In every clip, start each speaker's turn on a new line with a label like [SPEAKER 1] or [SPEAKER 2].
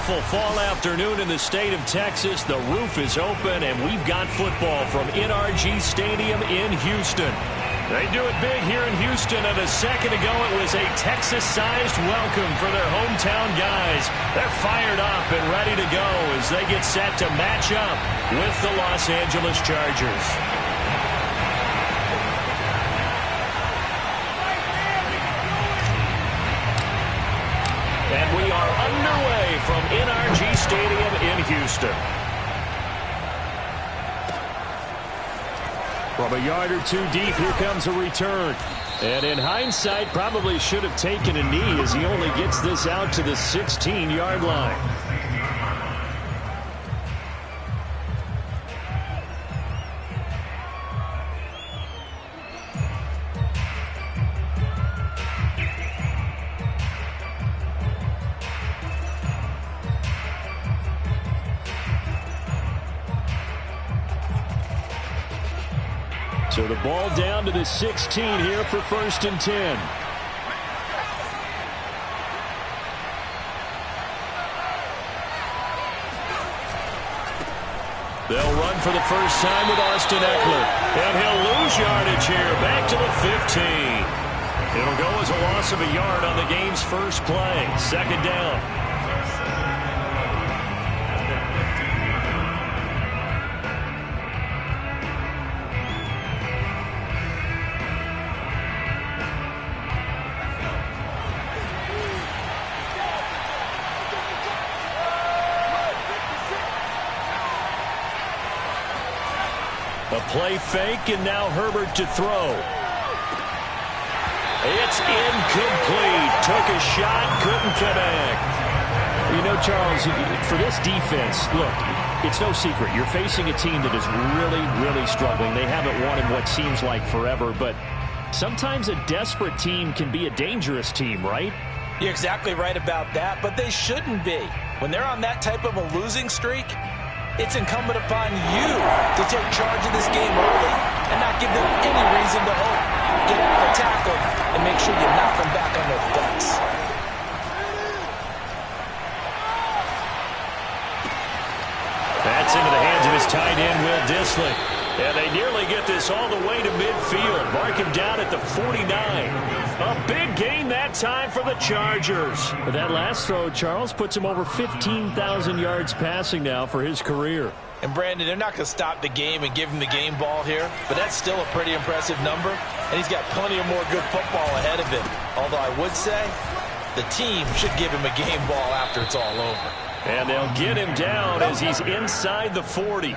[SPEAKER 1] beautiful fall afternoon in the state of Texas. The roof is open, and we've got football from NRG Stadium in Houston. They do it big here in Houston, and a second ago it was a Texas-sized welcome for their hometown guys. They're fired up and ready to go as they get set to match up with the Los Angeles Chargers. And we are underway from NRG Stadium in Houston. From a yard or two deep, here comes a return. And in hindsight, probably should have taken a knee as he only gets this out to the 16-yard line. So the ball down to the 16 here for 1st and 10. They'll run for the first time with Austin Eckler. And he'll lose yardage here, back to the 15. It'll go as a loss of a yard on the game's first play. 2nd down. A play fake, and now Herbert to throw. It's incomplete. Took a shot, couldn't connect. You know, Charles, for this defense, look, it's no secret. You're facing a team that is really, really struggling. They haven't won in what seems like forever, but sometimes a desperate team can be a dangerous team, right?
[SPEAKER 2] You're exactly right about that, but they shouldn't be. When they're on that type of a losing streak, it's incumbent upon you to take charge of this game early and not give them any reason to hope. Get out of the tackle and make sure you knock them back on their butts.
[SPEAKER 1] That's into the hands of his tight end, Will Dissly. And they nearly get this all the way to midfield. Mark him down at the 49. A big gain that time for the Chargers. But that last throw, Charles, puts him over 15,000 yards passing now for his career.
[SPEAKER 2] And, Brandon, they're not going to stop the game and give him the game ball here, but that's still a pretty impressive number, and he's got plenty of more good football ahead of him. Although I would say the team should give him a game ball after it's all over.
[SPEAKER 1] And they'll get him down as he's inside the 40.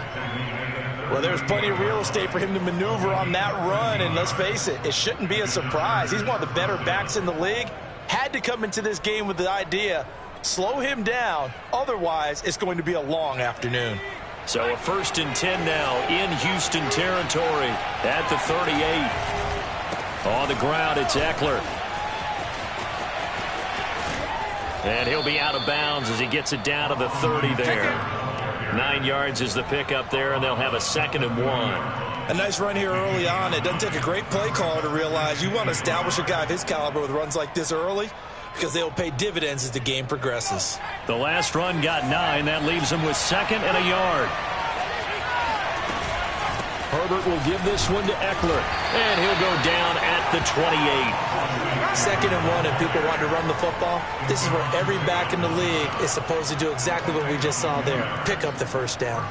[SPEAKER 2] Well, there's plenty of real estate for him to maneuver on that run, and let's face it, it shouldn't be a surprise. He's one of the better backs in the league. Had to come into this game with the idea, slow him down, otherwise it's going to be a long afternoon.
[SPEAKER 1] So a 1st and 10 now in Houston territory at the 38. On the ground, it's Eckler. And he'll be out of bounds as he gets it down to the 30 there. 9 yards is the pickup there, and they'll have a 2nd and 1.
[SPEAKER 2] A nice run here early on. It doesn't take a great play caller to realize you want to establish a guy of his caliber with runs like this early because they'll pay dividends as the game progresses.
[SPEAKER 1] The last run got 9. That leaves him with 2nd and a yard. Herbert will give this one to Eckler, and he'll go down at the 28.
[SPEAKER 2] 2nd and 1, and people want to run the football. This is where every back in the league is supposed to do exactly what we just saw there. Pick up the first down.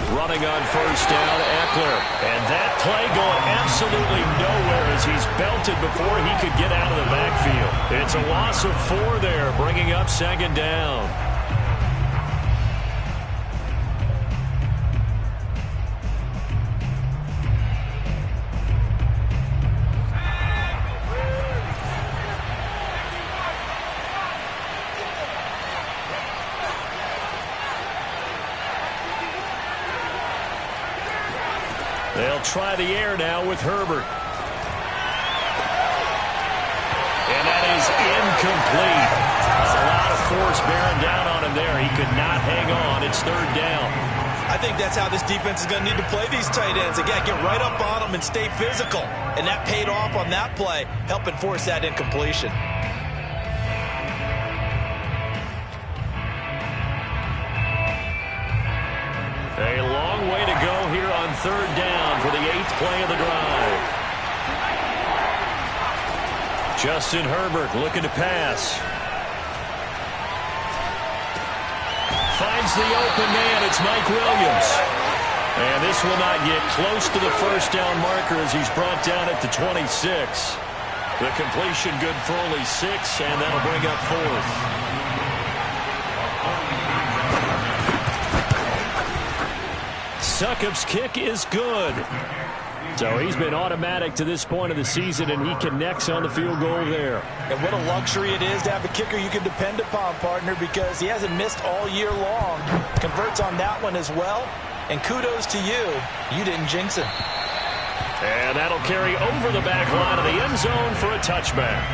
[SPEAKER 1] Running on first down, Eckler. And that play going absolutely nowhere as he's belted before he could get out of the backfield. It's a loss of 4 there, bringing up 2nd down. They'll try the air now with Herbert. And that is incomplete. A lot of force bearing down on him there. He could not hang on. It's third down.
[SPEAKER 2] I think that's how this defense is going to need to play these tight ends. Again, get right up on them and stay physical. And that paid off on that play, helping force that incompletion.
[SPEAKER 1] A long way to go here on third down for the 8th play of the drive. Justin Herbert looking to pass. Finds the open man. It's Mike Williams. And this will not get close to the first down marker as he's brought down at the 26. The completion good for only 6, and that'll bring up 4th. Succop's kick is good. So he's been automatic to this point of the season, and he connects on the field goal there.
[SPEAKER 2] And what a luxury it is to have a kicker you can depend upon, partner, because he hasn't missed all year long. Converts on that one as well. And kudos to you. You didn't jinx him.
[SPEAKER 1] And that'll carry over the back line of the end zone for a touchback.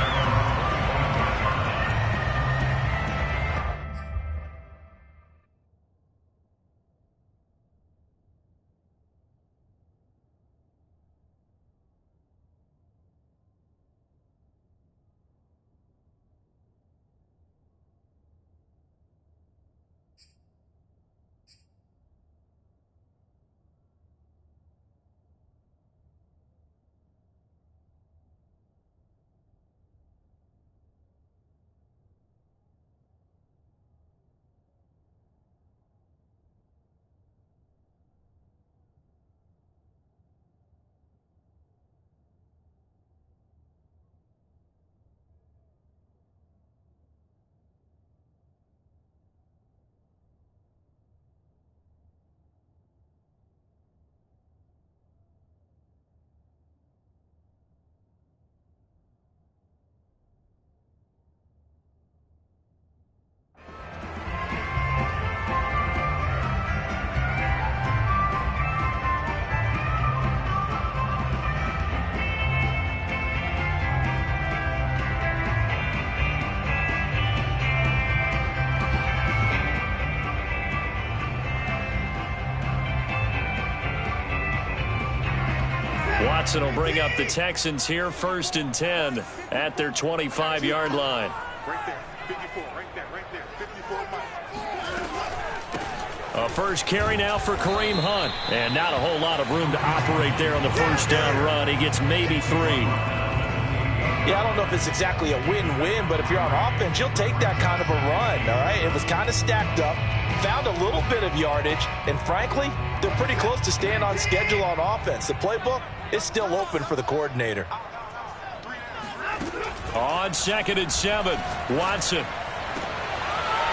[SPEAKER 1] Watson will bring up the Texans here, 1st and 10 at their 25-yard line.
[SPEAKER 3] Right there, 54, right there, 54 miles.
[SPEAKER 1] A first carry now for Kareem Hunt. And not a whole lot of room to operate there on the first down run. He gets maybe 3.
[SPEAKER 2] Yeah, I don't know if it's exactly a win-win, but if you're on offense, you'll take that kind of a run, all right? It was kind of stacked up, found a little bit of yardage, and frankly, they're pretty close to staying on schedule on offense. The playbook is still open for the coordinator.
[SPEAKER 1] On 2nd and 7, Watson.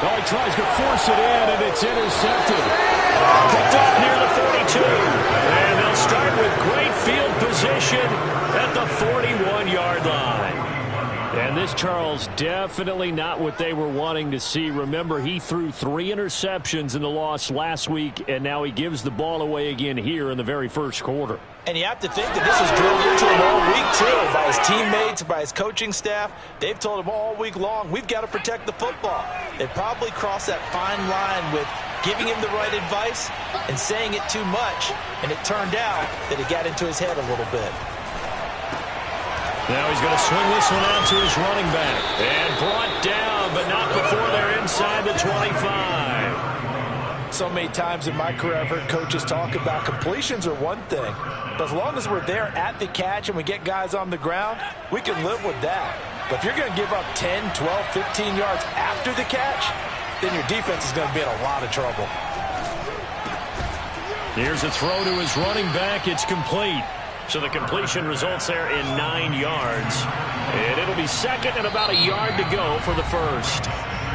[SPEAKER 1] Oh, he tries to force it in, and it's intercepted. Picked off near the 42. And they'll start with great field position at the 41-yard line. And this, Charles, definitely not what they were wanting to see. Remember, he threw 3 interceptions in the loss last week, and now he gives the ball away again here in the very first quarter.
[SPEAKER 2] And you have to think that this was drilled into him all week, too, by his teammates, by his coaching staff. They've told him all week long, we've got to protect the football. They probably crossed that fine line with giving him the right advice and saying it too much, and it turned out that it got into his head a little bit.
[SPEAKER 1] Now he's going to swing this one out to his running back. And brought down, but not before they're inside the 25.
[SPEAKER 2] So many times in my career I've heard coaches talk about completions are one thing. But as long as we're there at the catch and we get guys on the ground, we can live with that. But if you're going to give up 10, 12, 15 yards after the catch, then your defense is going to be in a lot of trouble.
[SPEAKER 1] Here's a throw to his running back. It's complete. So the completion results there in 9 yards. And it'll be 2nd and about a yard to go for the first.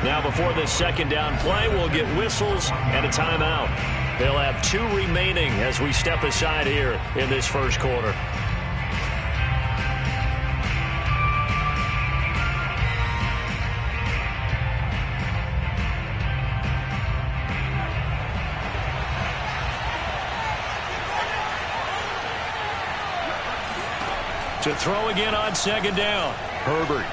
[SPEAKER 1] Now before this 2nd down play, we'll get whistles and a timeout. They'll have 2 remaining as we step aside here in this first quarter. To throw again on 2nd down. Herbert.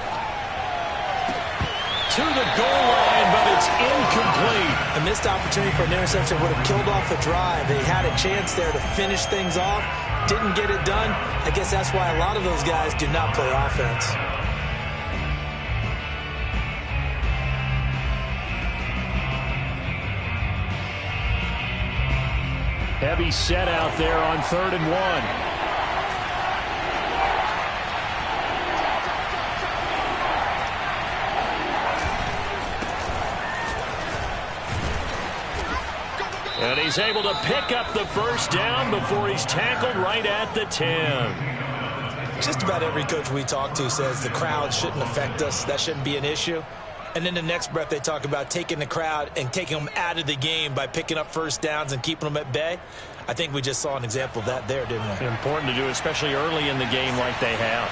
[SPEAKER 1] to the goal line, but it's incomplete.
[SPEAKER 2] A missed opportunity for an interception would have killed off the drive. They had a chance there to finish things off. Didn't get it done. I guess that's why a lot of those guys do not play offense.
[SPEAKER 1] Heavy set out there on 3rd and 1. And he's able to pick up the first down before he's tackled right at the 10.
[SPEAKER 2] Just about every coach we talk to says the crowd shouldn't affect us. That shouldn't be an issue. And then the next breath they talk about taking the crowd and taking them out of the game by picking up first downs and keeping them at bay. I think we just saw an example of that there, didn't we?
[SPEAKER 1] Important to do, especially early in the game like they have.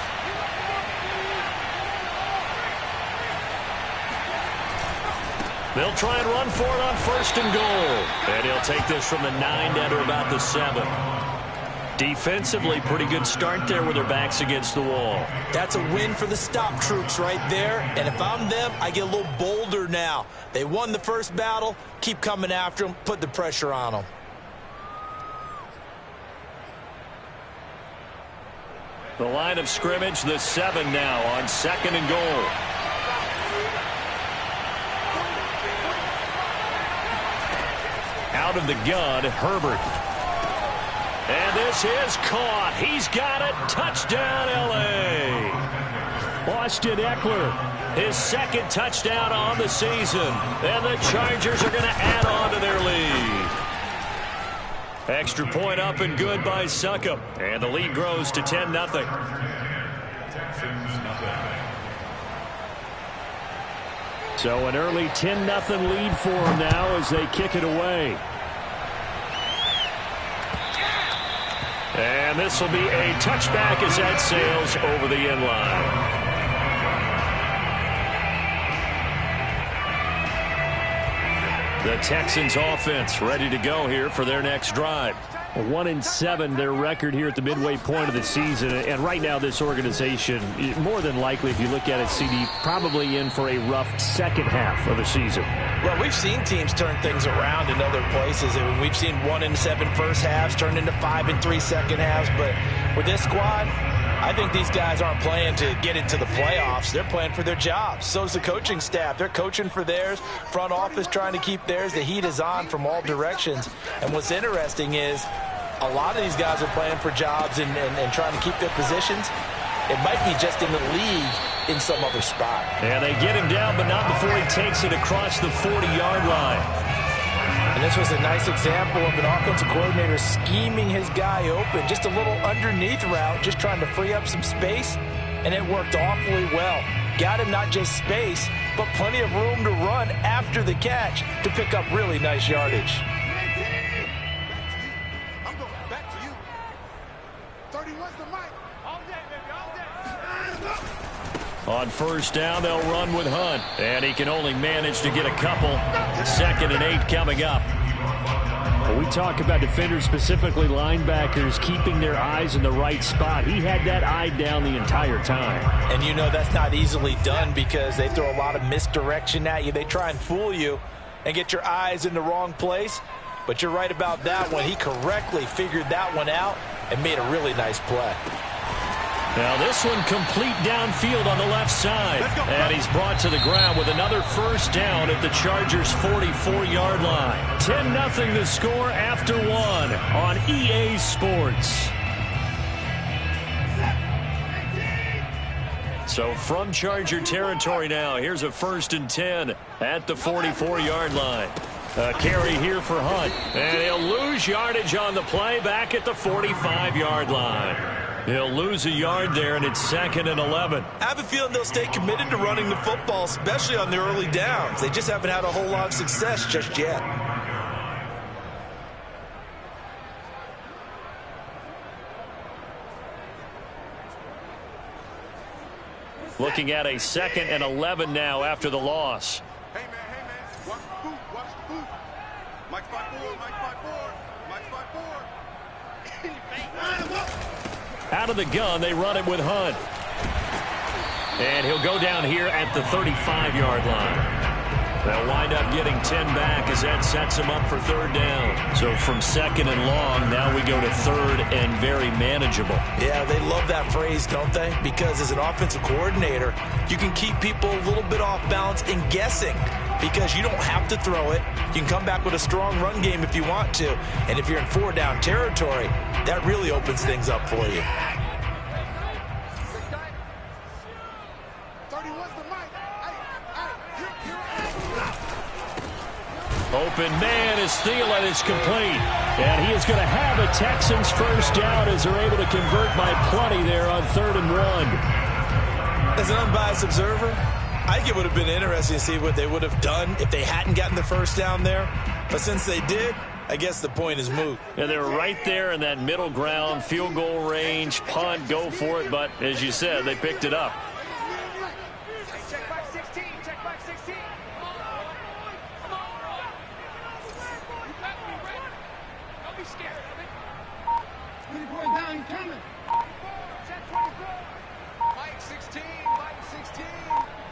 [SPEAKER 1] They'll try and run for it on 1st and goal. And he'll take this from the 9 down to about the 7. Defensively, pretty good start there with their backs against the wall.
[SPEAKER 2] That's a win for the stop troops right there. And if I'm them, I get a little bolder now. They won the first battle. Keep coming after them. Put the pressure on them.
[SPEAKER 1] The line of scrimmage, the 7 now on 2nd and goal. Out of the gun, Herbert. And this is caught. He's got it. Touchdown, L.A. Austin Eckler, his 2nd touchdown on the season. And the Chargers are going to add on to their lead. Extra point up and good by Succop. And the lead grows to 10-0. So an early 10-0 lead for them now as they kick it away. And this will be a touchback as that sails over the end line. The Texans offense ready to go here for their next drive. 1-7 their record here at the midway point of the season, and right now this organization, more than likely if you look at it, CD, probably in for a rough second half of the season.
[SPEAKER 2] Well, we've seen teams turn things around in other places. I mean, we've seen 1-7 first halves turn into 5-3 second halves, but with this squad, I think these guys aren't playing to get into the playoffs. They're playing for their jobs. So is the coaching staff. They're coaching for theirs. Front office trying to keep theirs. The heat is on from all directions. And what's interesting is a lot of these guys are playing for jobs and trying to keep their positions. It might be just in the league in some other spot.
[SPEAKER 1] And they get him down, but not before he takes it across the 40-yard line.
[SPEAKER 2] And this was a nice example of an offensive coordinator scheming his guy open. Just a little underneath route, just trying to free up some space, and it worked awfully well. Got him not just space, but plenty of room to run after the catch to pick up really nice yardage.
[SPEAKER 3] I'm going back to you. 31's the mic. All day, baby, all day.
[SPEAKER 1] On first down, they'll run with Hunt. And he can only manage to get a couple. 2nd and 8 coming up. When we talk about defenders, specifically linebackers, keeping their eyes in the right spot. He had that eye down the entire time.
[SPEAKER 2] And you know that's not easily done because they throw a lot of misdirection at you. They try and fool you and get your eyes in the wrong place. But you're right about that one. He correctly figured that one out and made a really nice play.
[SPEAKER 1] Now this one complete downfield on the left side. And he's brought to the ground with another first down at the Chargers' 44-yard line. 10-0 the score after 1 on EA Sports. So from Charger territory now, here's a 1st and 10 at the 44-yard line. A carry here for Hunt. And he'll lose yardage on the play back at the 45-yard line. He'll lose a yard there, and it's 2nd and 11.
[SPEAKER 2] I have a feeling they'll stay committed to running the football, especially on the early downs. They just haven't had a whole lot of success just yet.
[SPEAKER 1] Looking at a 2nd and 11 now after the loss.
[SPEAKER 3] Hey, man, watch the boot, watch the boot. Mike 5-4, Mike 5-4, Mike 5-4.
[SPEAKER 1] Out of the gun, they run it with Hunt. And he'll go down here at the 35-yard line. They'll wind up getting 10 back as that sets them up for third down. So from second and long, now we go to third and very manageable.
[SPEAKER 2] Yeah, they love that phrase, don't they? Because as an offensive coordinator, you can keep people a little bit off balance and guessing because you don't have to throw it. You can come back with a strong run game if you want to. And if you're in four-down territory, that really opens things up for you.
[SPEAKER 1] Open man as Thielen is complete. And he is going to have a Texans first down as they're able to convert by plenty there on 3rd and 1.
[SPEAKER 2] As an unbiased observer, I think it would have been interesting to see what they would have done if they hadn't gotten the first down there. But since they did, I guess the point is moot.
[SPEAKER 1] And they're right there in that middle ground, field goal range, punt, go for it. But as you said, they picked it up.
[SPEAKER 3] Check back 16. Check back 16. Don't be scared of it. 24 down coming. Check 24. Mike 16. Mike 16.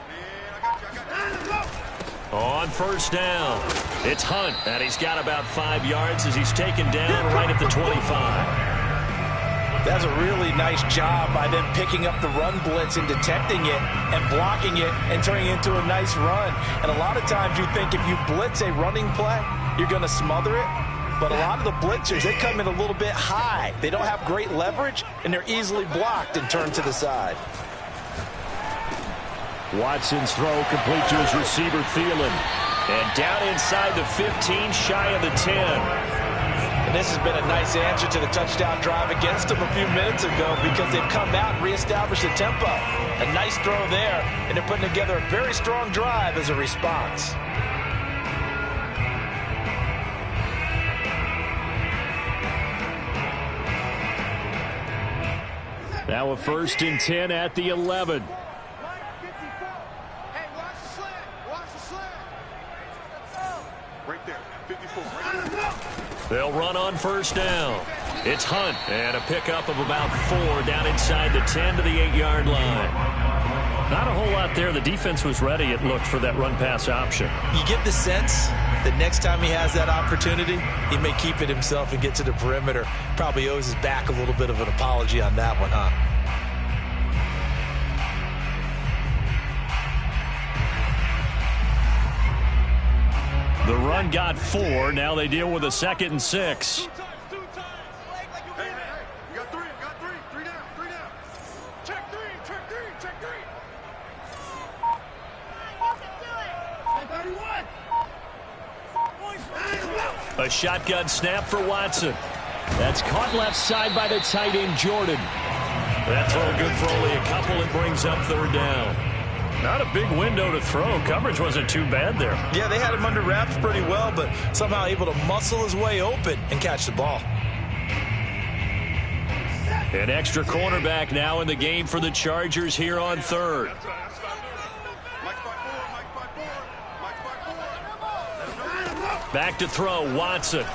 [SPEAKER 3] Man, I got you.
[SPEAKER 1] On first down, it's Hunt, and he's got about 5 yards as he's taken down right at the 25.
[SPEAKER 2] That's a really nice job by them picking up the run blitz and detecting it and blocking it and turning it into a nice run. And a lot of times you think if you blitz a running play, you're going to smother it. But a lot of the blitzers, they come in a little bit high. They don't have great leverage, and they're easily blocked and turned to the side.
[SPEAKER 1] Watson's throw complete to his receiver, Thielen. And down inside the 15, shy of the 10.
[SPEAKER 2] And this has been a nice answer to the touchdown drive against them a few minutes ago because they've come out and reestablished the tempo. A nice throw there, and they're putting together a very strong drive as a response.
[SPEAKER 1] Now a 1st and 10 at the 11. They'll run on first down. It's Hunt, and a pickup of about 4 down inside the 10 to the 8-yard line. Not a whole lot there. The defense was ready, it looked, for that run-pass option.
[SPEAKER 2] You get the sense that next time he has that opportunity, he may keep it himself and get to the perimeter. Probably owes his back a little bit of an apology on that one, huh?
[SPEAKER 1] The run got 4. Now they deal with a 2nd and 6.
[SPEAKER 3] Hey, you got 3. Three down. Check 3.
[SPEAKER 1] A shotgun snap for Watson. That's caught left side by the tight end, Jordan. That throw good for only a couple. It brings up 3rd down. Not a big window to throw. Coverage wasn't too bad there.
[SPEAKER 2] Yeah, they had him under wraps pretty well, but somehow able to muscle his way open and catch the ball.
[SPEAKER 1] An extra cornerback now in the game for the Chargers here on 3rd. Back to throw, Watson.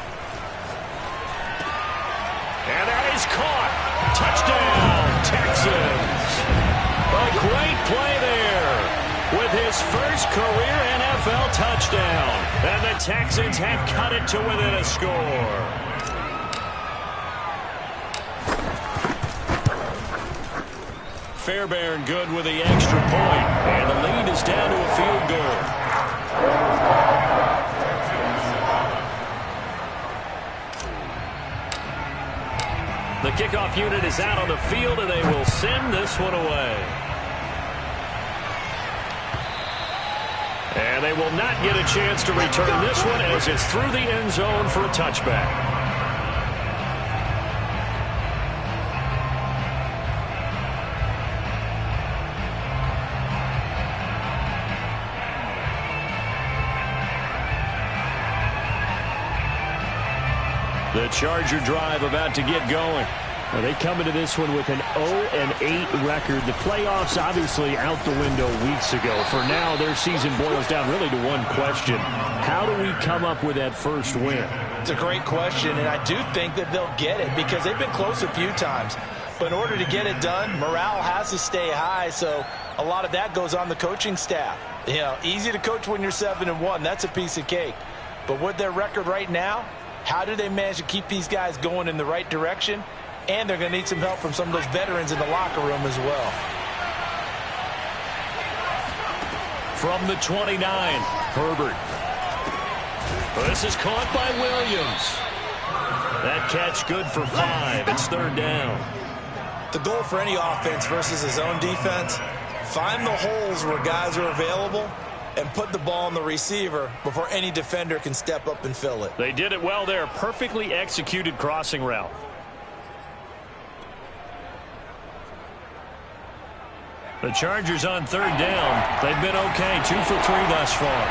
[SPEAKER 1] And that is caught. Touchdown, Texans. A great play there with his first career NFL touchdown. And the Texans have cut it to within a score. Fairbairn good with the extra point. And the lead is down to a field goal. The kickoff unit is out on the field, and they will send this one away. And they will not get a chance to return this one as it's through the end zone for a touchback. The Charger drive about to get going. Well, they come into this one with an 0-8 record. The playoffs obviously out the window weeks ago. For now, their season boils down really to one question. How do we come up with that first win?
[SPEAKER 2] It's a great question, and I do think that they'll get it because they've been close a few times. But in order to get it done, morale has to stay high, so a lot of that goes on the coaching staff. You know, easy to coach when you're 7-1. That's a piece of cake. But with their record right now, how do they manage to keep these guys going in the right direction? And they're going to need some help from some of those veterans in the locker room as well.
[SPEAKER 1] From the 29, Herbert. This is caught by Williams. That catch good for 5. It's 3rd down.
[SPEAKER 2] The goal for any offense versus his own defense, find the holes where guys are available and put the ball on the receiver before any defender can step up and fill it.
[SPEAKER 1] They did it well there. Perfectly executed crossing route. The Chargers on 3rd down. They've been okay. 2 for 3 thus far.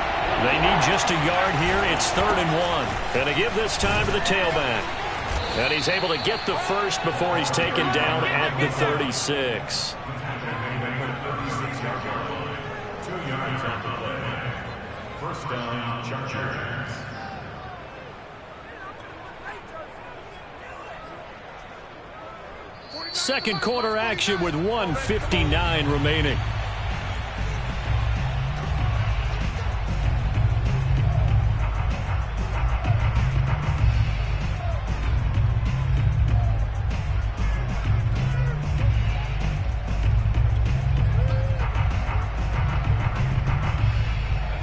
[SPEAKER 1] They need just a yard here. It's 3rd and 1. And they give this time to the tailback. And he's able to get the first before he's taken down at the 36.
[SPEAKER 4] 2 yards on the play. 1st down, Chargers.
[SPEAKER 1] Second quarter action with 1:59 remaining.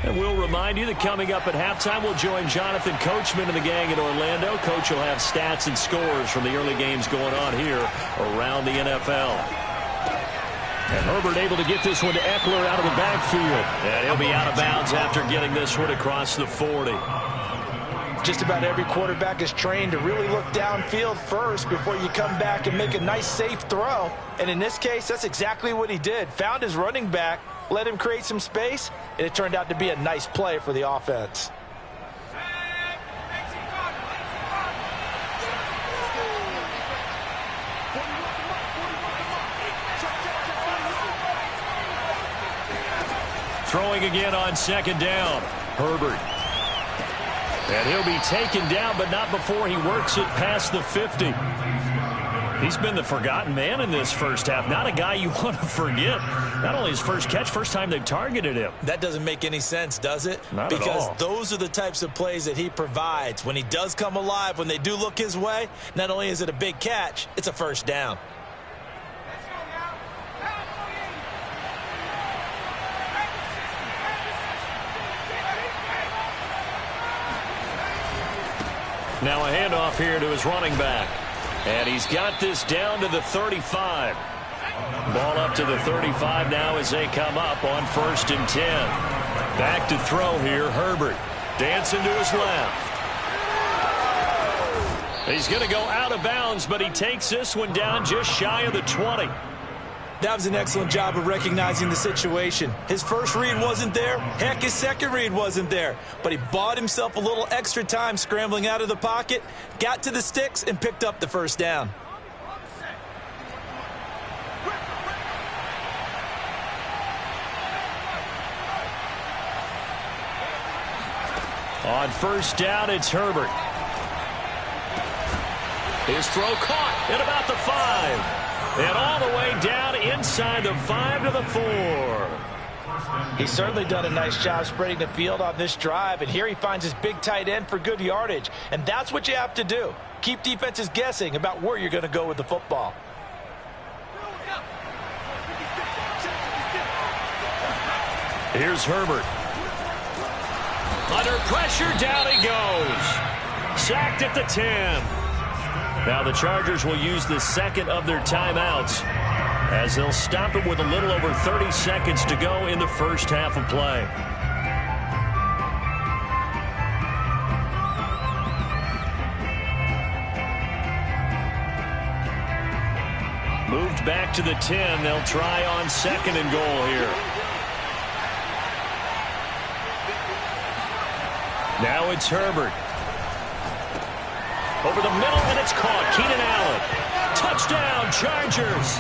[SPEAKER 1] And we'll remind you that coming up at halftime, we'll join Jonathan Coachman and the gang in Orlando. Coach will have stats and scores from the early games going on here around the NFL. And Herbert able to get this one to Eckler out of the backfield. And he'll be out of bounds after getting this one across the 40.
[SPEAKER 2] Just about every quarterback is trained to really look downfield first before you come back and make a nice, safe throw. And in this case, that's exactly what he did. Found his running back, let him create some space, and it turned out to be a nice play for the offense.
[SPEAKER 1] Throwing again on 2nd down. Herbert. And he'll be taken down, but not before he works it past the 50. He's been the forgotten man in this first half. Not a guy you want to forget. Not only his first catch, first time they've targeted him.
[SPEAKER 2] That doesn't make any sense, does it?
[SPEAKER 1] Not at all.
[SPEAKER 2] Because those are the types of plays that he provides. When he does come alive, when they do look his way, not only is it a big catch, it's a first down.
[SPEAKER 1] Now a handoff here to his running back. And he's got this down to the 35. Ball up to the 35 now as they come up on 1st and 10. Back to throw here, Herbert. Dancing to his left. He's going to go out of bounds, but he takes this one down just shy of the 20.
[SPEAKER 2] That was an excellent job of recognizing the situation. His first read wasn't there. Heck, his second read wasn't there. But he bought himself a little extra time scrambling out of the pocket, got to the sticks, and picked up the first down.
[SPEAKER 1] On 1st down, it's Herbert. His throw caught at about the 5. And all the way down inside the 5 to the 4.
[SPEAKER 2] He's certainly done a nice job spreading the field on this drive, and here he finds his big tight end for good yardage. And that's what you have to do. Keep defenses guessing about where you're going to go with the football.
[SPEAKER 1] Here's Herbert. Under pressure, down he goes. Sacked at the 10. Now the Chargers will use the second of their timeouts as they'll stop him with a little over 30 seconds to go in the first half of play. Moved back to the 10. They'll try on 2nd and goal here. Now it's Herbert. Over the middle, and it's caught. Keenan Allen. Touchdown, Chargers.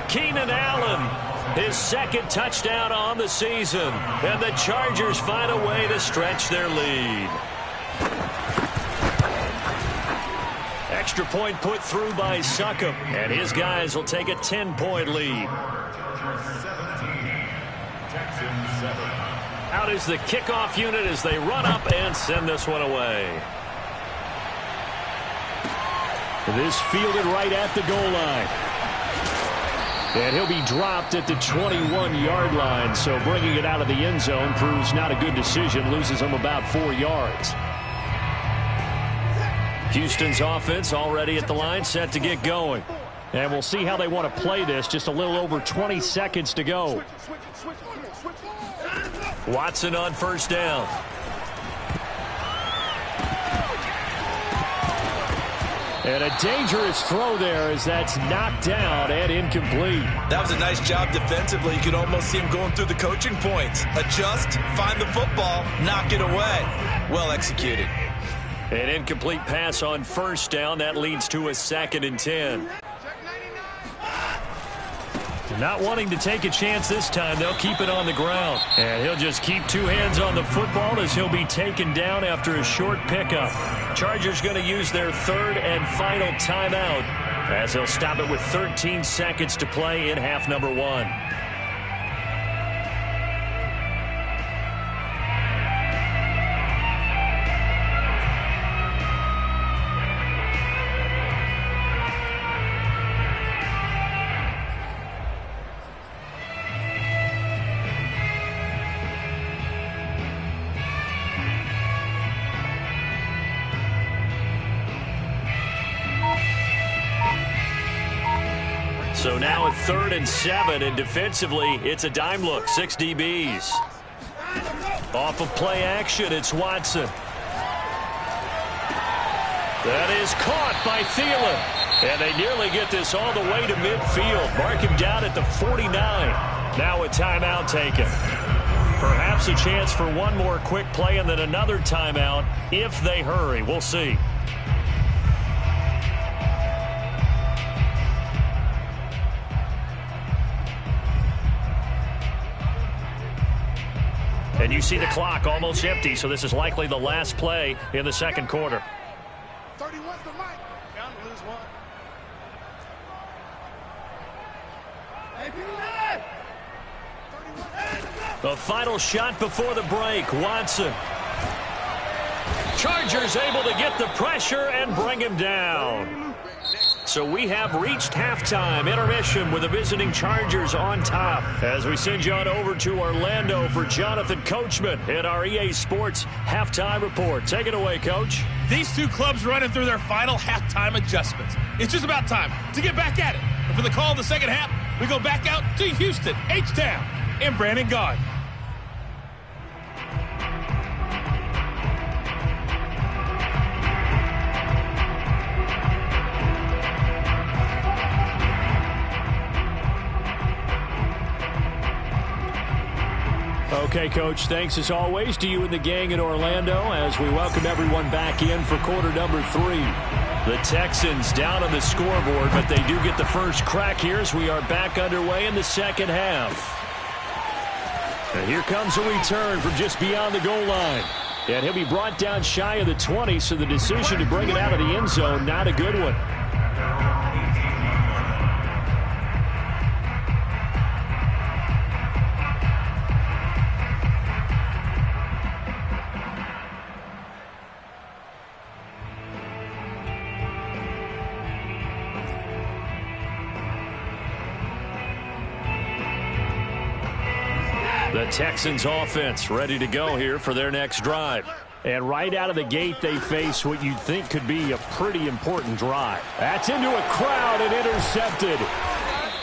[SPEAKER 1] Keenan Allen, his 2nd touchdown on the season. And the Chargers find a way to stretch their lead. Extra point put through by Succop, and his guys will take a 10-point lead. Out is the kickoff unit as they run up and send this one away. This fielded right at the goal line. And he'll be dropped at the 21-yard line, so bringing it out of the end zone proves not a good decision, loses him about 4 yards. Houston's offense already at the line, set to get going. And we'll see how they want to play this. Just a little over 20 seconds to go. Watson on first down. And a dangerous throw there as that's knocked down and incomplete.
[SPEAKER 2] That was a nice job defensively. You could almost see him going through the coaching points. Adjust, find the football, knock it away. Well executed.
[SPEAKER 1] An incomplete pass on first down. That leads to a 2nd and 10. Not wanting to take a chance this time, they'll keep it on the ground. And he'll just keep 2 hands on the football as he'll be taken down after a short pickup. Chargers going to use their 3rd and final timeout as they'll stop it with 13 seconds to play in half number 1. So now at 3rd and 7, and defensively, it's a dime look, 6 DBs. Off of play action, it's Watson. That is caught by Thielen. And they nearly get this all the way to midfield. Mark him down at the 49. Now a timeout taken. Perhaps a chance for one more quick play and then another timeout if they hurry. We'll see. And you see the clock almost empty, so this is likely the last play in the second quarter.
[SPEAKER 3] 31's the mic. Down to lose 1.
[SPEAKER 1] The final shot before the break, Watson. Chargers able to get the pressure and bring him down. So we have reached halftime intermission with the visiting Chargers on top. As we send you on over to Orlando for Jonathan Coachman in our EA Sports halftime report. Take it away, Coach.
[SPEAKER 5] These two clubs running through their final halftime adjustments. It's just about time to get back at it. And for the call of the second half, we go back out to Houston, H-Town, and Brandon Gaudin.
[SPEAKER 1] Okay, Coach, thanks as always to you and the gang in Orlando as we welcome everyone back in for quarter number 3. The Texans down on the scoreboard, but they do get the first crack here as we are back underway in the second half. And here comes a return from just beyond the goal line. And he'll be brought down shy of the 20, so the decision to bring it out of the end zone, not a good one. The Texans offense ready to go here for their next drive. And right out of the gate, they face what you'd think could be a pretty important drive. That's into a crowd and intercepted.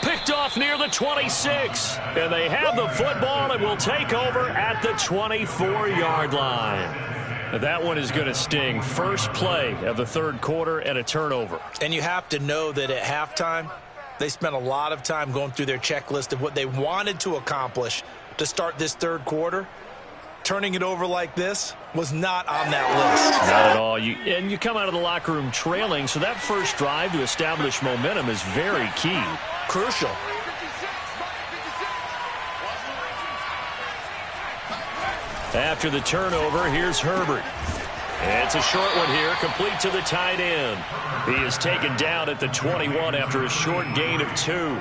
[SPEAKER 1] Picked off near the 26. And they have the football and will take over at the 24-yard line. That one is going to sting. First play of the third quarter and a turnover.
[SPEAKER 2] And you have to know that at halftime, they spent a lot of time going through their checklist of what they wanted to accomplish to start this third quarter. Turning it over like this was not on that list.
[SPEAKER 1] Not at all. You come out of the locker room trailing, so that first drive to establish momentum is very key.
[SPEAKER 2] Crucial.
[SPEAKER 1] After the turnover, here's Herbert. It's a short one here, complete to the tight end. He is taken down at the 21 after a short gain of 2.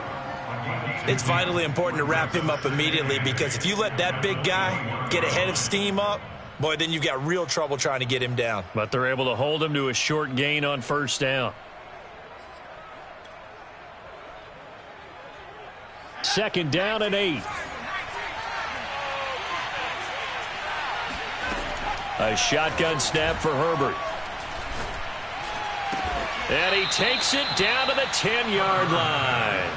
[SPEAKER 2] It's vitally important to wrap him up immediately, because if you let that big guy get ahead of steam up, boy, then you've got real trouble trying to get him down.
[SPEAKER 1] But they're able to hold him to a short gain on first down. 2nd down and 8. A shotgun snap for Herbert. And he takes it down to the 10-yard line.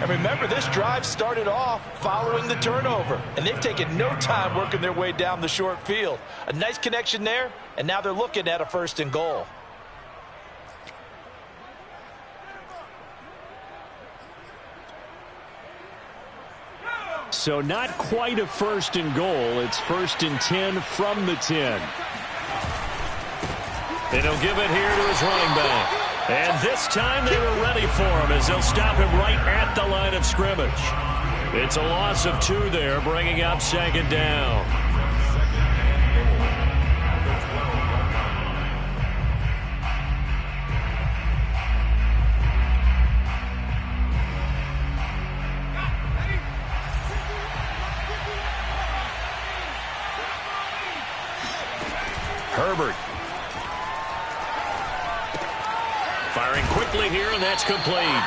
[SPEAKER 2] And remember, this drive started off following the turnover, and they've taken no time working their way down the short field. A nice connection there, and now they're looking at a 1st and goal.
[SPEAKER 1] So not quite a 1st and goal. It's 1st and 10 from the 10. And he'll give it here to his running back. And this time they were ready for him, as they'll stop him right at the line of scrimmage. It's a loss of 2 there, bringing up 2nd down. Herbert. Firing quickly here, and that's complete.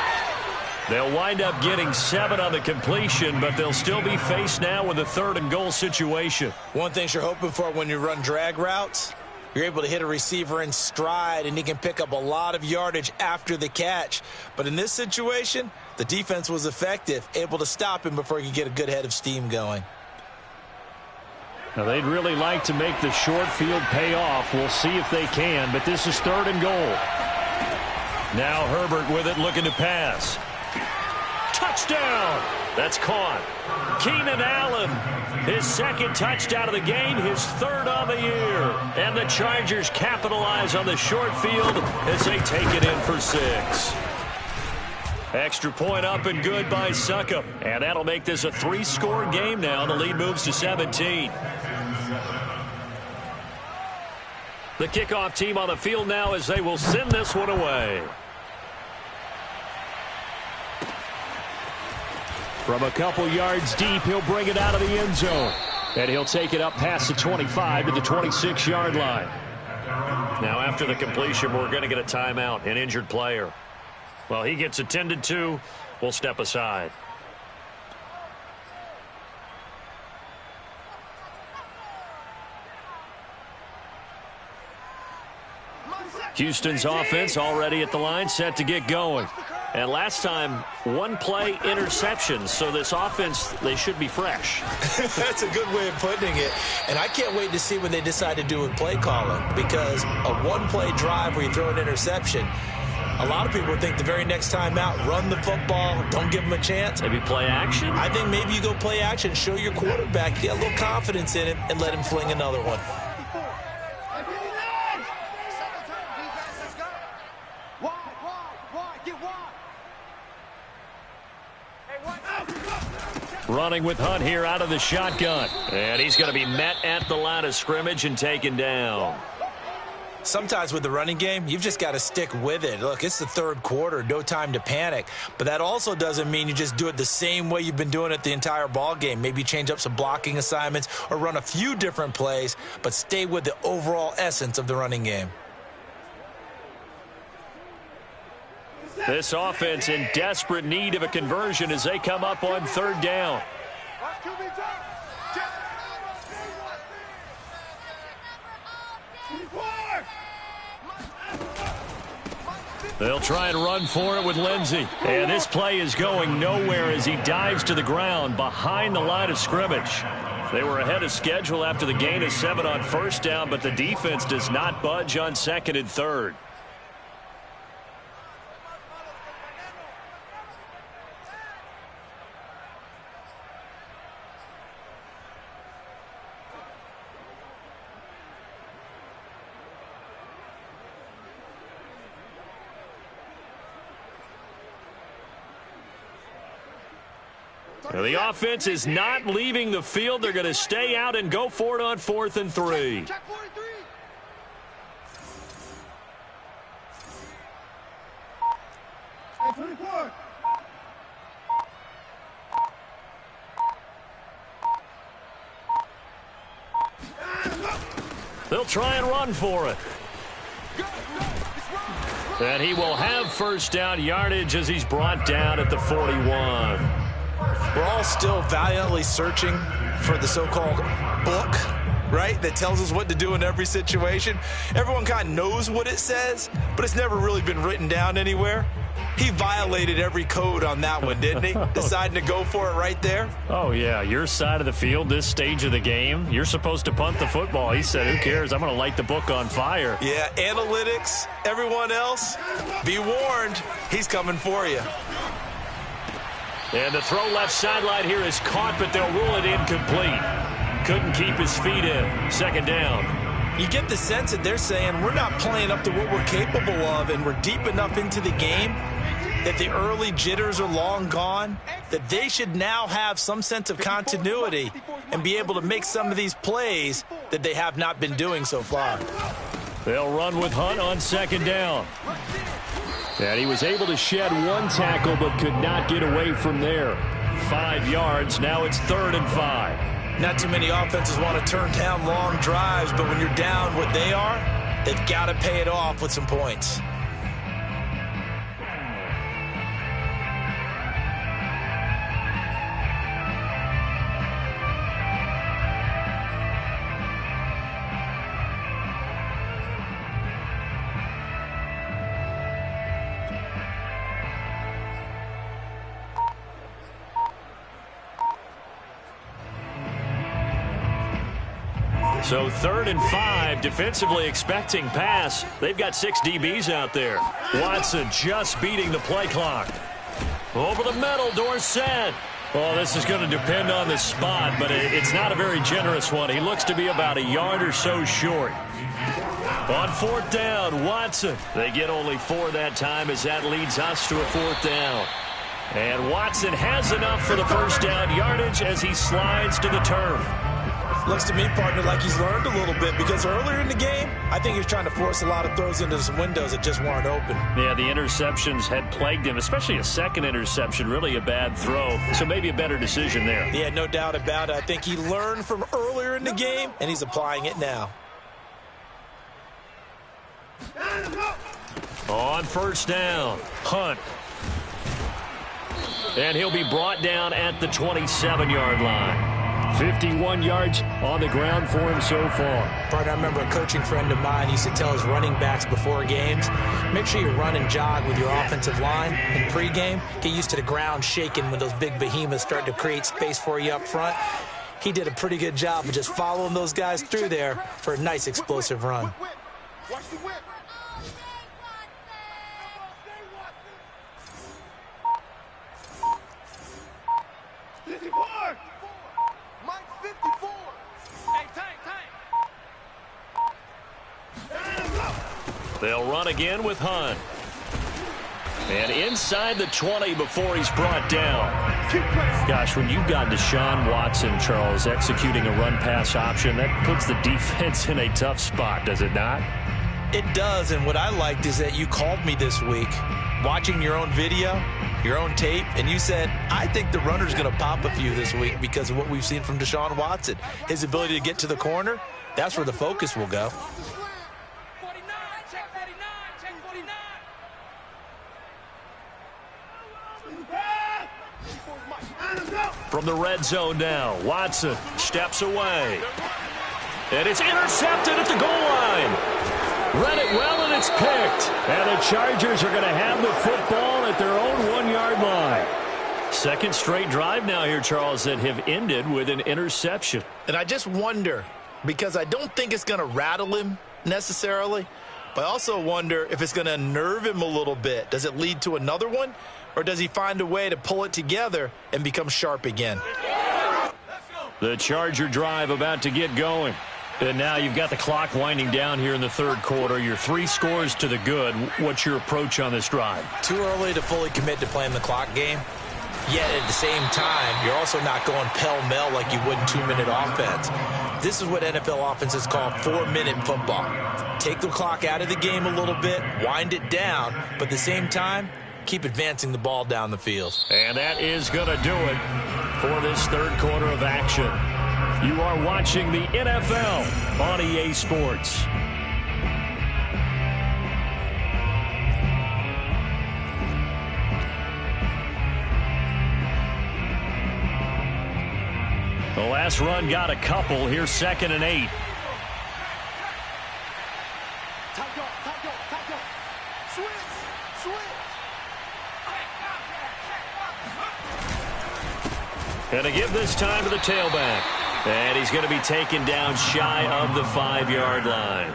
[SPEAKER 1] They'll wind up getting 7 on the completion, but they'll still be faced now with a 3rd and goal situation.
[SPEAKER 2] One thing you're hoping for when you run drag routes, you're able to hit a receiver in stride, and he can pick up a lot of yardage after the catch. But in this situation, the defense was effective, able to stop him before he could get a good head of steam going.
[SPEAKER 1] Now, they'd really like to make the short field pay off. We'll see if they can, but this is 3rd and goal. Now Herbert with it, looking to pass. Touchdown! That's caught. Keenan Allen, his 2nd touchdown of the game, his 3rd on the year. And the Chargers capitalize on the short field as they take it in for 6. Extra point up and good by Succop. And that'll make this a 3-score game now. The lead moves to 17. The kickoff team on the field now as they will send this one away. From a couple yards deep, he'll bring it out of the end zone. And he'll take it up past the 25 to the 26-yard line. Now after the completion, we're going to get a timeout, an injured player. Well, he gets attended to. We'll step aside. Houston's offense already at the line, set to get going. And last time, 1-play interception. So this offense, they should be fresh.
[SPEAKER 2] That's a good way of putting it. And I can't wait to see what they decide to do with play calling. Because a 1-play drive where you throw an interception, a lot of people think the very next time out, run the football, don't give them a chance.
[SPEAKER 1] Maybe play action?
[SPEAKER 2] I think maybe you go play action, show your quarterback, get a little confidence in him, and let him fling another one.
[SPEAKER 1] Running with Hunt here out of the shotgun. And he's going to be met at the line of scrimmage and taken down.
[SPEAKER 2] Sometimes with the running game, you've just got to stick with it. Look, it's the 3rd quarter, no time to panic. But that also doesn't mean you just do it the same way you've been doing it the entire ball game. Maybe change up some blocking assignments or run a few different plays, but stay with the overall essence of the running game.
[SPEAKER 1] This offense in desperate need of a conversion as they come up on 3rd down. They'll try and run for it with Lindsey. And this play is going nowhere as he dives to the ground behind the line of scrimmage. They were ahead of schedule after the gain of 7 on 1st down, but the defense does not budge on 2nd and 3rd. Now the offense is not leaving the field. They're going to stay out and go for it on 4th and 3. They'll try and run for it. And he will have first down yardage as he's brought down at the 41.
[SPEAKER 2] We're all still valiantly searching for the so-called book, right, that tells us what to do in every situation. Everyone kind of knows what it says, but it's never really been written down anywhere. He violated every code on that one, didn't he? Deciding to go for it right there.
[SPEAKER 1] Oh, yeah, your side of the field, this stage of the game, you're supposed to punt the football. He said, who cares? I'm going to light the book on fire.
[SPEAKER 2] Yeah, analytics, everyone else, be warned, he's coming for you.
[SPEAKER 1] And the throw left sideline here is caught, but they'll rule it incomplete. Couldn't keep his feet in. Second down.
[SPEAKER 2] You get the sense that they're saying we're not playing up to what we're capable of, and we're deep enough into the game that the early jitters are long gone, that they should now have some sense of continuity and be able to make some of these plays that they have not been doing so far.
[SPEAKER 1] They'll run with Hunt on second down. And he was able to shed one tackle but could not get away from there. 5 yards. Now it's 3rd and 5.
[SPEAKER 2] Not too many offenses want to turn down long drives, but when you're down what they are, they've got to pay it off with some points.
[SPEAKER 1] So 3rd and 5, defensively expecting pass. They've got 6 DBs out there. Watson just beating the play clock. Over the middle, Dorsett. Oh, this is going to depend on the spot, but it's not a very generous one. He looks to be about a yard or so short. On 4th down, Watson. They get only 4 that time as that leads us to a 4th down. And Watson has enough for the first down yardage as he slides to the turf.
[SPEAKER 2] Looks to me, partner, like he's learned a little bit, because earlier in the game, I think he was trying to force a lot of throws into some windows that just weren't open.
[SPEAKER 1] Yeah, the interceptions had plagued him, especially a second interception, really a bad throw. So maybe a better decision there.
[SPEAKER 2] Yeah, no doubt about it. I think he learned from earlier in the game, and he's applying it now.
[SPEAKER 1] On first down, Hunt. And he'll be brought down at the 27-yard line. 51 yards on the ground for him so far.
[SPEAKER 2] Partner, I remember a coaching friend of mine used to tell his running backs before games, make sure you run and jog with your offensive line in pregame. Get used to the ground shaking when those big behemoths start to create space for you up front. He did a pretty good job of just following those guys through there for a nice explosive run.
[SPEAKER 3] Watch the whip.
[SPEAKER 1] They'll run again with Hunt. And inside the 20 before he's brought down. Gosh, when you've got Deshaun Watson, Charles, executing a run-pass option, that puts the defense in a tough spot, does it not?
[SPEAKER 2] It does, and what I liked is that you called me this week, watching your own video, your own tape, and you said, I think the runner's going to pop a few this week because of what we've seen from Deshaun Watson. His ability to get to the corner, that's where the focus will go.
[SPEAKER 1] From the red zone now, Watson steps away. And it's intercepted at the goal line. Read it well, and it's picked. And the Chargers are going to have the football at their own 1-yard line. Second straight drive now here, Charles, that have ended with an interception.
[SPEAKER 2] And I just wonder, because I don't think it's going to rattle him necessarily, but I also wonder if it's going to unnerve him a little bit. Does it lead to another one? Or does he find a way to pull it together and become sharp again?
[SPEAKER 1] The Charger drive about to get going. And now you've got the clock winding down here in the third quarter. You're 3 scores to the good. What's your approach on this drive?
[SPEAKER 2] Too early to fully commit to playing the clock game. Yet at the same time, you're also not going pell-mell like you would in 2-minute offense. This is what NFL offenses call 4-minute football. Take the clock out of the game a little bit, wind it down, but at the same time, keep advancing the ball down the field.
[SPEAKER 1] And that is going to do it for this third quarter of action. You are watching the NFL on EA Sports. The last run got a couple. Here's 2nd and 8. Going to give this time to the tailback. And he's going to be taken down shy of the 5-yard line.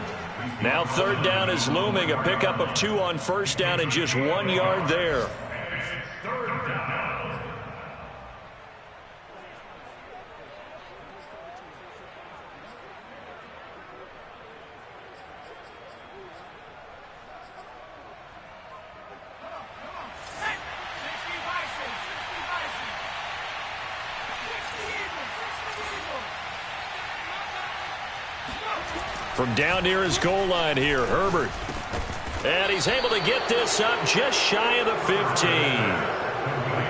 [SPEAKER 1] Now 3rd down is looming. A pickup of 2 on 1st down and just 1 yard there. From down near his goal line here, Herbert. And he's able to get this up just shy of the 15.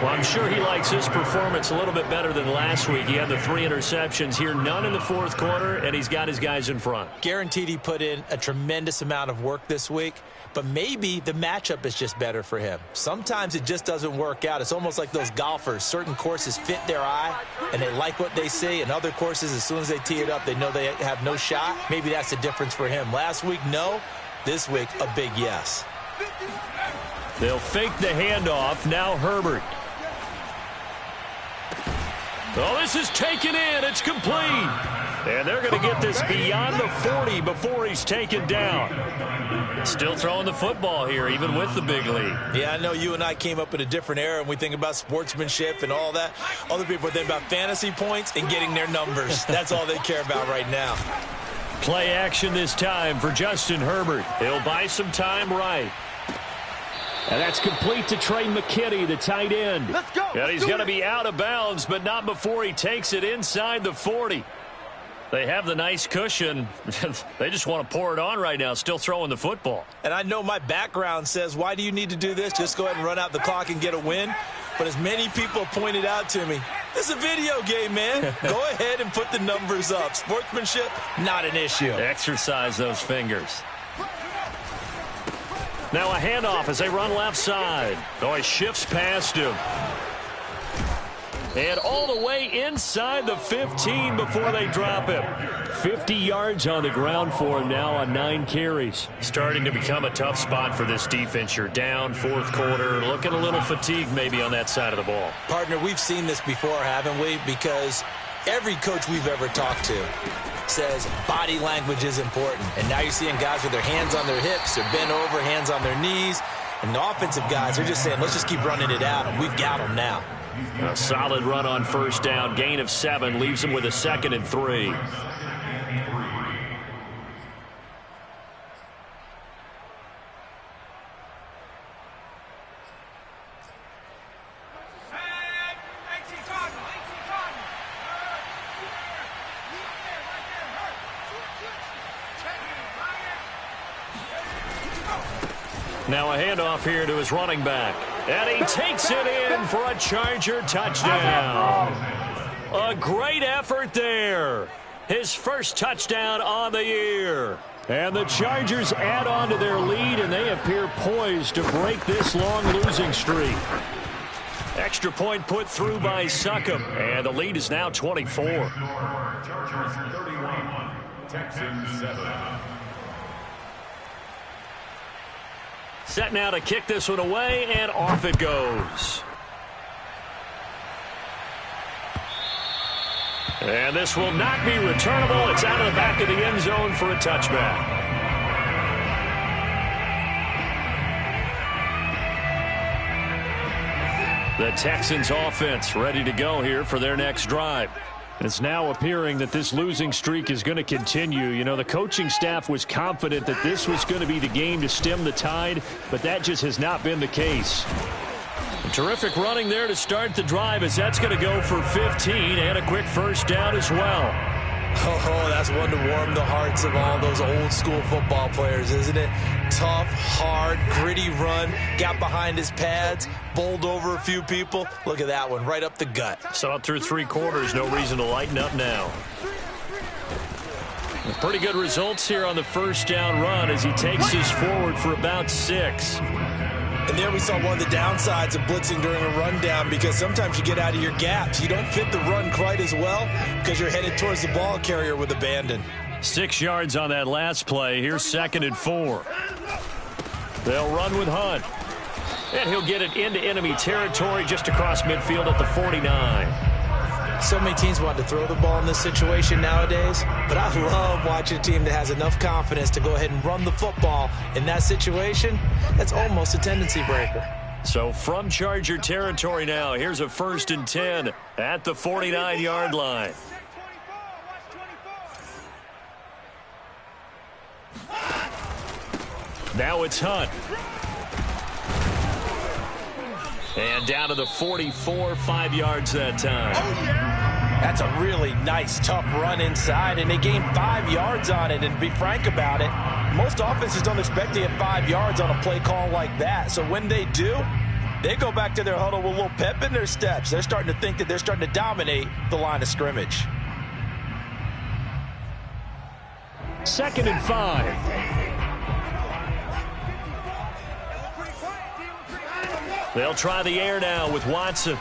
[SPEAKER 1] Well, I'm sure he likes his performance a little bit better than last week. He had the 3 interceptions here, none in the 4th quarter, and he's got his guys in front.
[SPEAKER 2] Guaranteed he put in a tremendous amount of work this week, but maybe the matchup is just better for him. Sometimes it just doesn't work out. It's almost like those golfers. Certain courses fit their eye, and they like what they see, and other courses, as soon as they tee it up, they know they have no shot. Maybe that's the difference for him. Last week, no. This week, a big yes.
[SPEAKER 1] They'll fake the handoff. Now Herbert. Oh, this is taken in. It's complete. And they're going to get this beyond the 40 before he's taken down. Still throwing the football here, even with the big lead.
[SPEAKER 2] Yeah, I know you and I came up in a different era, and we think about sportsmanship and all that. Other people think about fantasy points and getting their numbers. That's all they care about right now.
[SPEAKER 1] Play action this time for Justin Herbert. He'll buy some time right. And that's complete to Trey McKinney, the tight end.
[SPEAKER 3] Let's go.
[SPEAKER 1] And he's going to be out of bounds, but not before he takes it inside the 40. They have the nice cushion. They just want to pour it on right now, still throwing the football.
[SPEAKER 2] And I know my background says, why do you need to do this? Just go ahead and run out the clock and get a win. But as many people pointed out to me, this is a video game, man. Go ahead and put the numbers up. Sportsmanship, not an issue.
[SPEAKER 1] Exercise those fingers. Now a handoff as they run left side. Oh, he shifts past him. And all the way inside the 15 before they drop him. 50 yards on the ground for him now on 9 carries. Starting to become a tough spot for this defense. You're down 4th quarter. Looking a little fatigued maybe on that side of the ball.
[SPEAKER 2] Partner, we've seen this before, haven't we? Because every coach we've ever talked to says body language is important. And now you're seeing guys with their hands on their hips, they're bent over, hands on their knees. And the offensive guys, they're just saying, let's just keep running it out, and we've got them now.
[SPEAKER 1] A solid run on 1st down. Gain of 7 leaves him with a 2nd and 3. Now a handoff here to his running back. And he takes it in for a Charger touchdown. A great effort there. His first touchdown on the year. And the Chargers add on to their lead, and they appear poised to break this long losing streak. Extra point put through by Succop, and the lead is now 24.
[SPEAKER 4] Chargers 31, Texans 7.
[SPEAKER 1] Set now to kick this one away, and off it goes. And this will not be returnable. It's out of the back of the end zone for a touchback. The Texans offense ready to go here for their next drive. It's now appearing that this losing streak is going to continue. You know, the coaching staff was confident that this was going to be the game to stem the tide, but that just has not been the case. Terrific running there to start the drive, as that's going to go for 15 and a quick first down as well.
[SPEAKER 2] Oh, that's one to warm the hearts of all those old school football players, isn't it? Tough, hard, gritty run, got behind his pads, bowled over a few people. Look at that one, right up the gut.
[SPEAKER 1] Saw it through 3 quarters, no reason to lighten up now. Pretty good results here on the first down run as he takes us forward for about 6.
[SPEAKER 2] And there we saw one of the downsides of blitzing during a rundown, because sometimes you get out of your gaps. You don't fit the run quite as well because you're headed towards the ball carrier with abandon.
[SPEAKER 1] 6 yards on that last play. Here's 2nd and 4. They'll run with Hunt. And he'll get it into enemy territory just across midfield at the 49.
[SPEAKER 2] So many teams want to throw the ball in this situation nowadays, but I love watching a team that has enough confidence to go ahead and run the football in that situation. That's almost a tendency breaker.
[SPEAKER 1] So from Charger territory now, here's a 1st and 10 at the 49-yard line. Now it's Hunt. And down to the 44, 5 yards that time.
[SPEAKER 2] That's a really nice, tough run inside, and they gained 5 yards on it. And to be frank about it, most offenses don't expect to get 5 yards on a play call like that. So when they do, they go back to their huddle with a little pep in their steps. They're starting to think that they're starting to dominate the line of scrimmage.
[SPEAKER 1] 2nd and 5. They'll try the air now with Watson.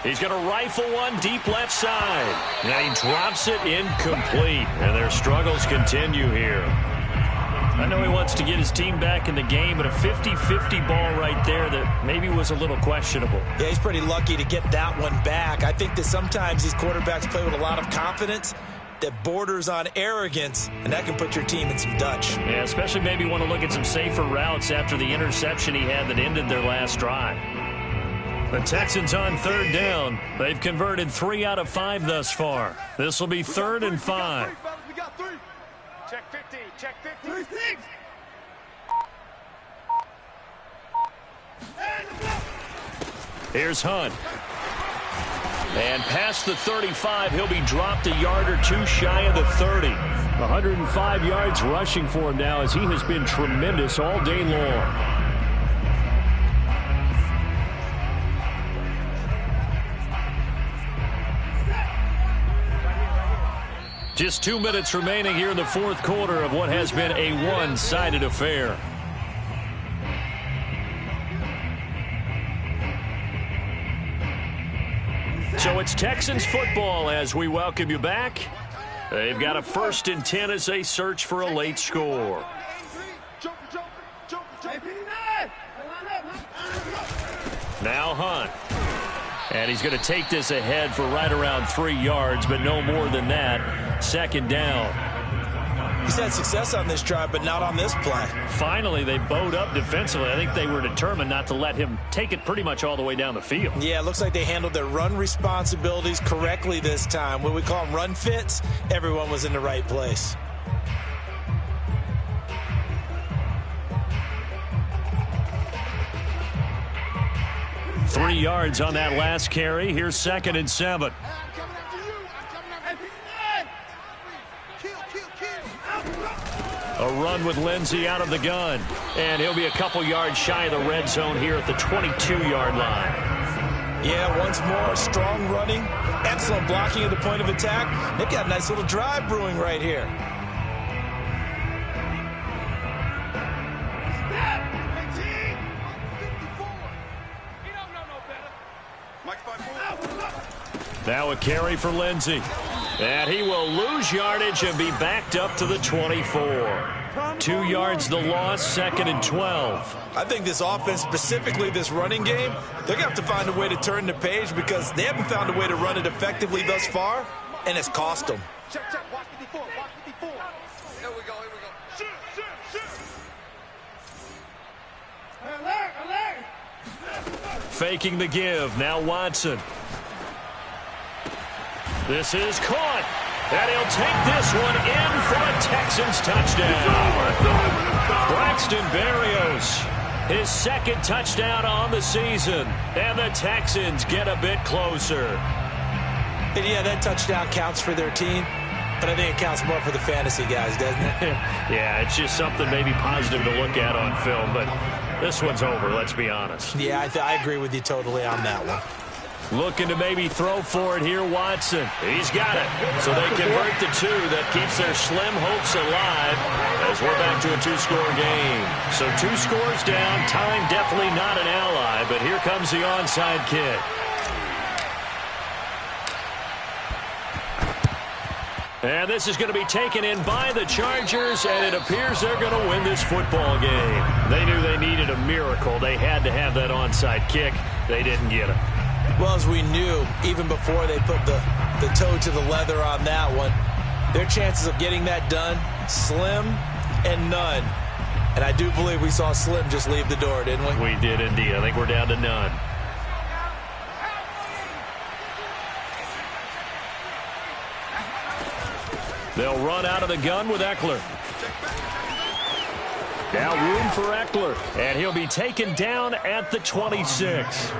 [SPEAKER 1] He's going to rifle one deep left side. And he drops it incomplete. And their struggles continue here. I know he wants to get his team back in the game, but a 50-50 ball right there that maybe was a little questionable.
[SPEAKER 2] Yeah, he's pretty lucky to get that one back. I think that sometimes these quarterbacks play with a lot of confidence that borders on arrogance, and that can put your team in some Dutch.
[SPEAKER 1] Yeah, especially maybe want to look at some safer routes after the interception he had that ended their last drive. The Texans on 3rd down. They've converted 3 out of 5 thus far. This will be 3rd and 5.
[SPEAKER 3] We got 3. Check 50. Check 50. 3-6.
[SPEAKER 1] Here's Hunt. And past the 35, he'll be dropped a yard or 2 shy of the 30. 105 yards rushing for him now as he has been tremendous all day long. Just 2 minutes remaining here in the 4th quarter of what has been a one-sided affair. So it's Texans football as we welcome you back. They've got a 1st and 10 as they search for a late score. Now Hunt. And he's going to take this ahead for right around 3 yards, but no more than that. 2nd down.
[SPEAKER 2] He's had success on this drive, but not on this play.
[SPEAKER 1] Finally, they bowed up defensively. I think they were determined not to let him take it pretty much all the way down the field.
[SPEAKER 2] Yeah, it looks like they handled their run responsibilities correctly this time. What we call them run fits, everyone was in the right place.
[SPEAKER 1] Three yards on that last carry. Here's 2nd and 7. A run with Lindsey out of the gun. And he'll be a couple yards shy of the red zone here at the 22-yard line.
[SPEAKER 2] Yeah, once more, strong running, excellent blocking at the point of attack. They've got a nice little drive brewing right here.
[SPEAKER 1] Now a carry for Lindsey. And he will lose yardage and be backed up to the 24. 2 yards the loss, 2nd and 12.
[SPEAKER 2] I think this offense, specifically this running game, they're going to have to find a way to turn the page because they haven't found a way to run it effectively thus far, and it's cost them.
[SPEAKER 3] Check, watch 54, watch 54. Here we go. Shoot. Alert.
[SPEAKER 1] Faking the give, now Watson. This is caught, and he'll take this one in for a Texans touchdown. Braxton Berrios, his 2nd touchdown on the season, and the Texans get a bit closer.
[SPEAKER 2] And yeah, that touchdown counts for their team. But I think it counts more for the fantasy guys, doesn't it?
[SPEAKER 1] Yeah, it's just something maybe positive to look at on film, but this one's over, let's be honest.
[SPEAKER 2] Yeah, I agree with you totally on that one.
[SPEAKER 1] Looking to maybe throw for it here, Watson. He's got it. So they convert the two. That keeps their slim hopes alive as we're back to a two-score game. So 2 scores down. Time definitely not an ally, but here comes the onside kick. And this is going to be taken in by the Chargers, and it appears they're going to win this football game. They knew they needed a miracle. They had to have that onside kick. They didn't get it.
[SPEAKER 2] Well, as we knew, even before they put the toe to the leather on that one, their chances of getting that done, slim and none. And I do believe we saw Slim just leave the door, didn't we?
[SPEAKER 1] We did indeed. I think we're down to none. They'll run out of the gun with Eckler. Now room for Eckler, and he'll be taken down at the 26.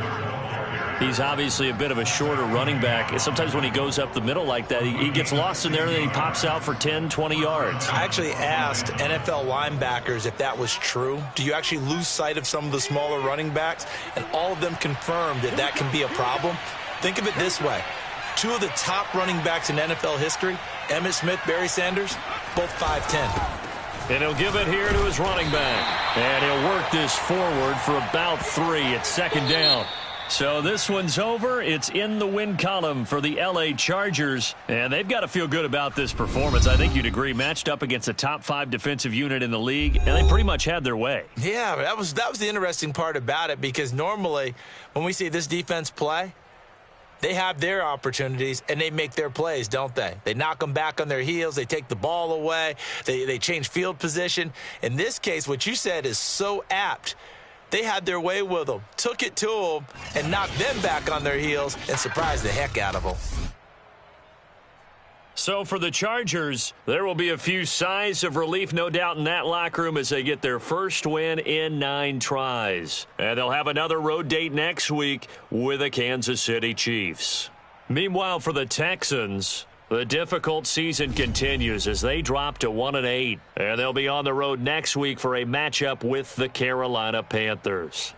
[SPEAKER 1] He's obviously a bit of a shorter running back. And sometimes when he goes up the middle like that, he gets lost in there, and then he pops out for 10, 20 yards.
[SPEAKER 2] I actually asked NFL linebackers if that was true. Do you actually lose sight of some of the smaller running backs? And all of them confirmed that that can be a problem. Think of it this way. 2 of the top running backs in NFL history, Emmitt Smith, Barry Sanders, both 5'10".
[SPEAKER 1] And he'll give it here to his running back. And he'll work this forward for about 3. It's second down. So this one's over. It's in the win column for the LA Chargers. And they've got to feel good about this performance. I think you'd agree. Matched up against a top 5 defensive unit in the league, and they pretty much had their way.
[SPEAKER 2] Yeah, that was the interesting part about it, because normally when we see this defense play, they have their opportunities, and they make their plays, don't they? They knock them back on their heels. They take the ball away. They change field position. In this case, what you said is so apt. They had their way with them, took it to them, and knocked them back on their heels and surprised the heck out of them.
[SPEAKER 1] So for the Chargers, there will be a few sighs of relief, no doubt, in that locker room as they get their first win in 9 tries. And they'll have another road date next week with the Kansas City Chiefs. Meanwhile, for the Texans, the difficult season continues as they drop to 1-8. And they'll be on the road next week for a matchup with the Carolina Panthers.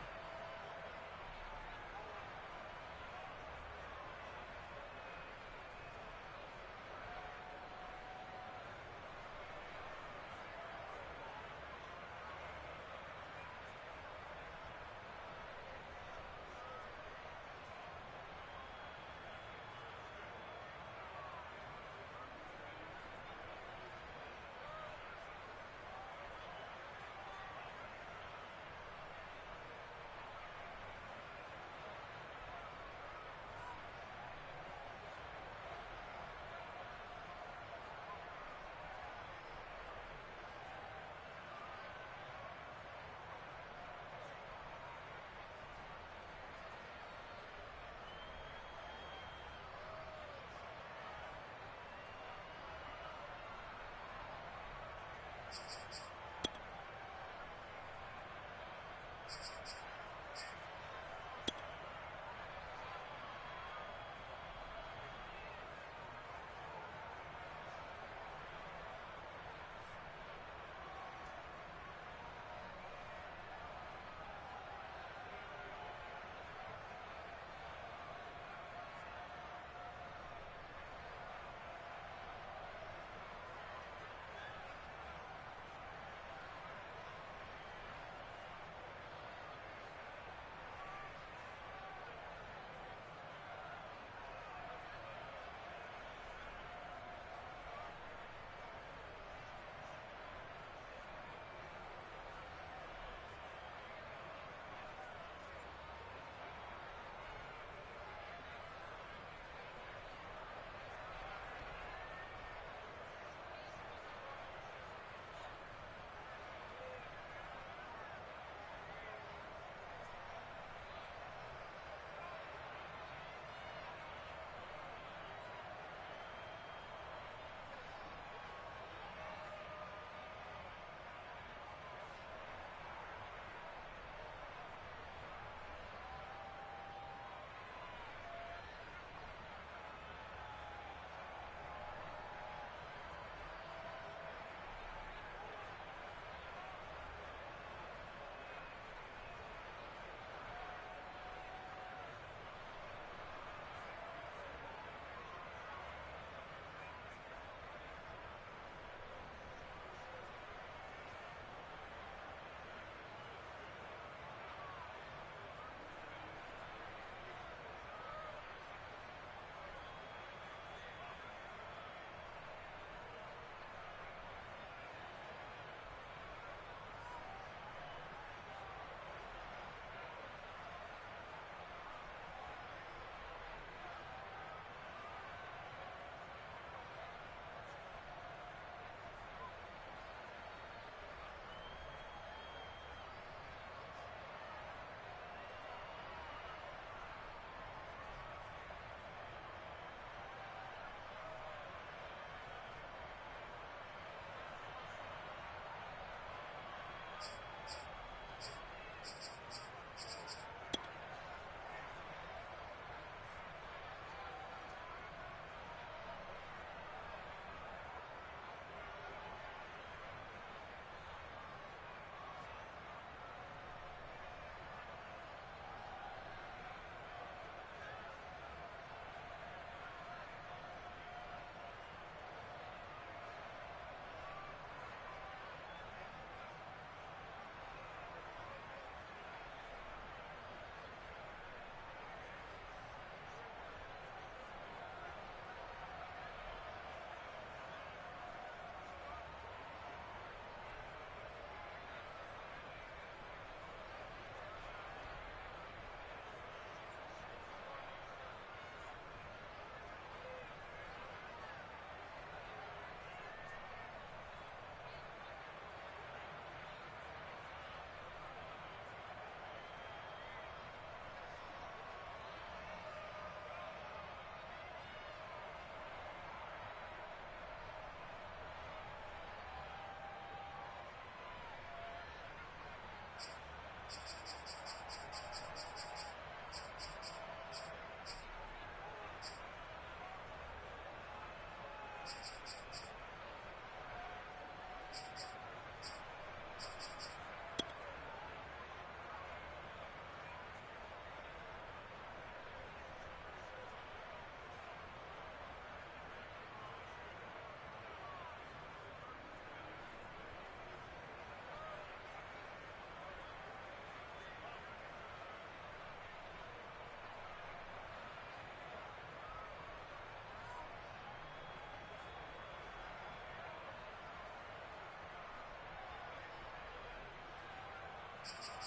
[SPEAKER 3] Thank you.